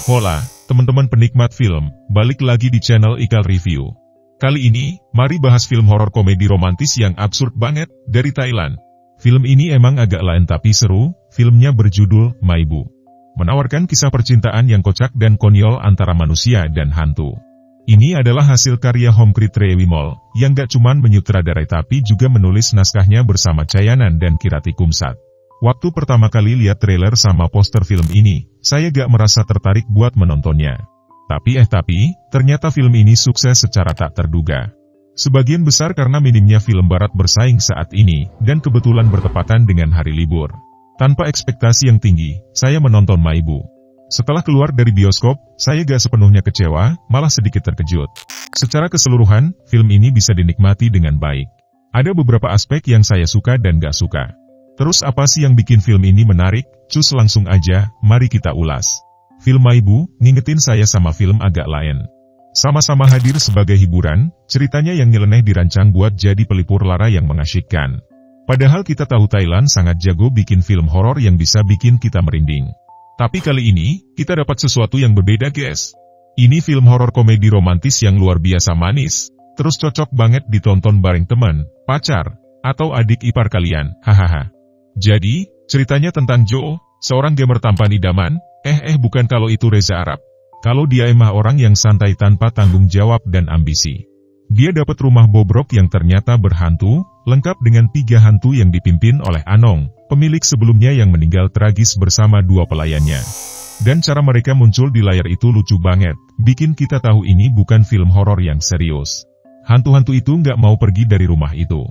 Hola, teman-teman penikmat film, balik lagi di channel Ikal Review. Kali ini, mari bahas film horor komedi romantis yang absurd banget, dari Thailand. Film ini emang agak lain tapi seru, filmnya berjudul Maibu. Menawarkan kisah percintaan yang kocak dan konyol antara manusia dan hantu. Ini adalah hasil karya Homkrit Rewimol, yang gak cuman menyutradarai tapi juga menulis naskahnya bersama Chayanan dan Kirati Kumsat. Waktu pertama kali lihat trailer sama poster film ini, saya gak merasa tertarik buat menontonnya. Tapi ternyata film ini sukses secara tak terduga. Sebagian besar karena minimnya film barat bersaing saat ini, dan kebetulan bertepatan dengan hari libur. Tanpa ekspektasi yang tinggi, saya menonton Maibu. Setelah keluar dari bioskop, saya gak sepenuhnya kecewa, malah sedikit terkejut. Secara keseluruhan, film ini bisa dinikmati dengan baik. Ada beberapa aspek yang saya suka dan gak suka. Terus apa sih yang bikin film ini menarik? Cus langsung aja, mari kita ulas. Film Maibu, ngingetin saya sama film agak lain. Sama-sama hadir sebagai hiburan, ceritanya yang nyeleneh dirancang buat jadi pelipur lara yang mengasyikkan. Padahal kita tahu Thailand sangat jago bikin film horor yang bisa bikin kita merinding. Tapi kali ini, kita dapat sesuatu yang berbeda guys. Ini film horor komedi romantis yang luar biasa manis, terus cocok banget ditonton bareng teman, pacar, atau adik ipar kalian, hahaha. Jadi, ceritanya tentang Joe, seorang gamer tampan idaman, bukan kalau itu Reza Arab. Kalau dia emang orang yang santai tanpa tanggung jawab dan ambisi. Dia dapat rumah bobrok yang ternyata berhantu, lengkap dengan 3 hantu yang dipimpin oleh Anong, pemilik sebelumnya yang meninggal tragis bersama 2 pelayannya. Dan cara mereka muncul di layar itu lucu banget, bikin kita tahu ini bukan film horor yang serius. Hantu-hantu itu nggak mau pergi dari rumah itu.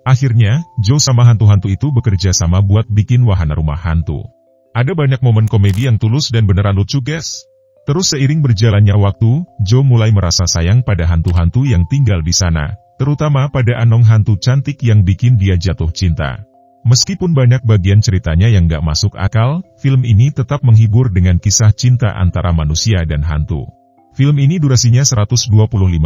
Akhirnya, Joe sama hantu-hantu itu bekerja sama buat bikin wahana rumah hantu. Ada banyak momen komedi yang tulus dan beneran lucu guys. Terus seiring berjalannya waktu, Joe mulai merasa sayang pada hantu-hantu yang tinggal di sana, terutama pada Anong hantu cantik yang bikin dia jatuh cinta. Meskipun banyak bagian ceritanya yang gak masuk akal, film ini tetap menghibur dengan kisah cinta antara manusia dan hantu. Film ini durasinya 125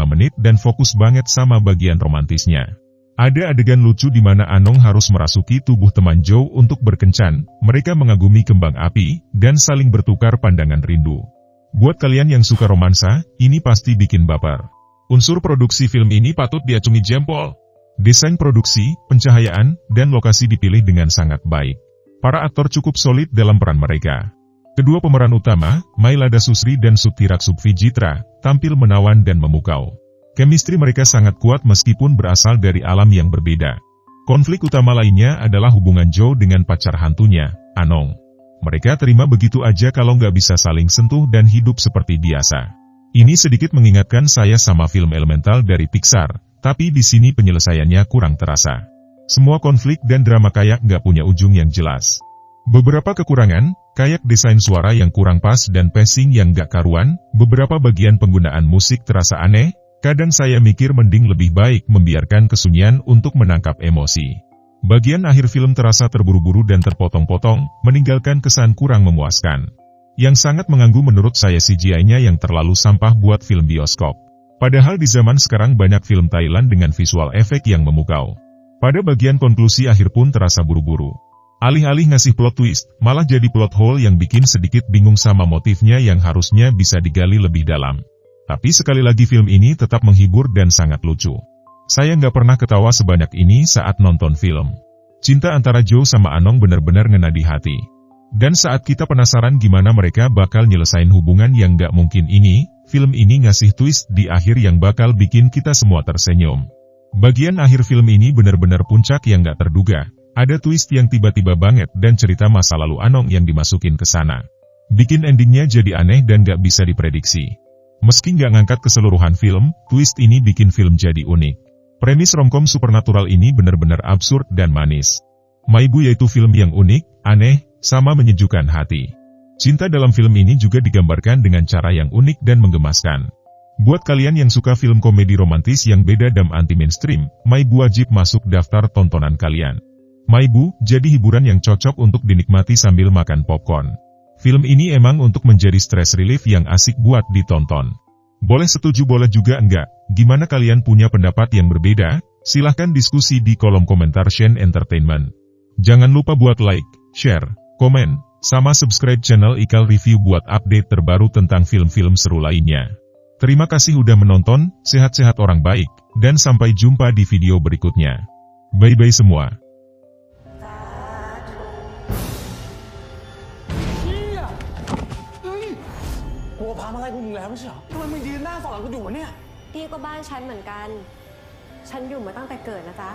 menit dan fokus banget sama bagian romantisnya. Ada adegan lucu di mana Anong harus merasuki tubuh teman Joe untuk berkencan, mereka mengagumi kembang api, dan saling bertukar pandangan rindu. Buat kalian yang suka romansa, ini pasti bikin baper. Unsur produksi film ini patut diacungi jempol. Desain produksi, pencahayaan, dan lokasi dipilih dengan sangat baik. Para aktor cukup solid dalam peran mereka. Kedua pemeran utama, Mailada Susri dan Sutirak Subvijitra, tampil menawan dan memukau. Chemistry mereka sangat kuat meskipun berasal dari alam yang berbeda. Konflik utama lainnya adalah hubungan Joe dengan pacar hantunya, Anong. Mereka terima begitu aja kalau nggak bisa saling sentuh dan hidup seperti biasa. Ini sedikit mengingatkan saya sama film Elemental dari Pixar, tapi di sini penyelesaiannya kurang terasa. Semua konflik dan drama kayak nggak punya ujung yang jelas. Beberapa kekurangan, kayak desain suara yang kurang pas dan pacing yang nggak karuan, beberapa bagian penggunaan musik terasa aneh. Kadang saya mikir mending lebih baik membiarkan kesunyian untuk menangkap emosi. Bagian akhir film terasa terburu-buru dan terpotong-potong, meninggalkan kesan kurang memuaskan. Yang sangat mengganggu menurut saya CGI-nya yang terlalu sampah buat film bioskop. Padahal di zaman sekarang banyak film Thailand dengan visual efek yang memukau. Pada bagian konklusi akhir pun terasa buru-buru. Alih-alih ngasih plot twist, malah jadi plot hole yang bikin sedikit bingung sama motifnya yang harusnya bisa digali lebih dalam. Tapi sekali lagi film ini tetap menghibur dan sangat lucu. Saya nggak pernah ketawa sebanyak ini saat nonton film. Cinta antara Joe sama Anong benar-benar ngena di hati. Dan saat kita penasaran gimana mereka bakal nyelesain hubungan yang nggak mungkin ini, film ini ngasih twist di akhir yang bakal bikin kita semua tersenyum. Bagian akhir film ini benar-benar puncak yang nggak terduga. Ada twist yang tiba-tiba banget dan cerita masa lalu Anong yang dimasukin ke sana. Bikin endingnya jadi aneh dan nggak bisa diprediksi. Meski nggak ngangkat keseluruhan film, twist ini bikin film jadi unik. Premis romcom supernatural ini benar-benar absurd dan manis. Maibu yaitu film yang unik, aneh, sama menyejukkan hati. Cinta dalam film ini juga digambarkan dengan cara yang unik dan menggemaskan. Buat kalian yang suka film komedi romantis yang beda dan anti-mainstream, Maibu wajib masuk daftar tontonan kalian. Maibu jadi hiburan yang cocok untuk dinikmati sambil makan popcorn. Film ini emang untuk menjadi stress relief yang asik buat ditonton. Boleh setuju boleh juga enggak, gimana kalian punya pendapat yang berbeda? Silahkan diskusi di kolom komentar Shen Entertainment. Jangan lupa buat like, share, komen, Sama subscribe channel Ikal Review buat update terbaru tentang film-film seru lainnya. Terima kasih udah menonton, sehat-sehat orang baik, dan sampai jumpa di video berikutnya. Bye-bye semua. กูพามาไล่พวกมึงแล้วไม่ใช่เหรอทำไมมึงยืนหน้าสอนกูอยู่วะเนี่ยพี่ก็บ้านฉันเหมือนกันฉันอยู่มาตั้งแต่เกิดนะจ๊ะ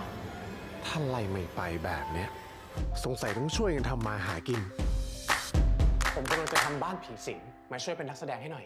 ถ้าไล่ไม่ไปแบบเนี้ยสงสัยต้องช่วยกันทำมาหากินผมกำลังจะทำบ้านผีสิงมาช่วยเป็นนักแสดงให้หน่อย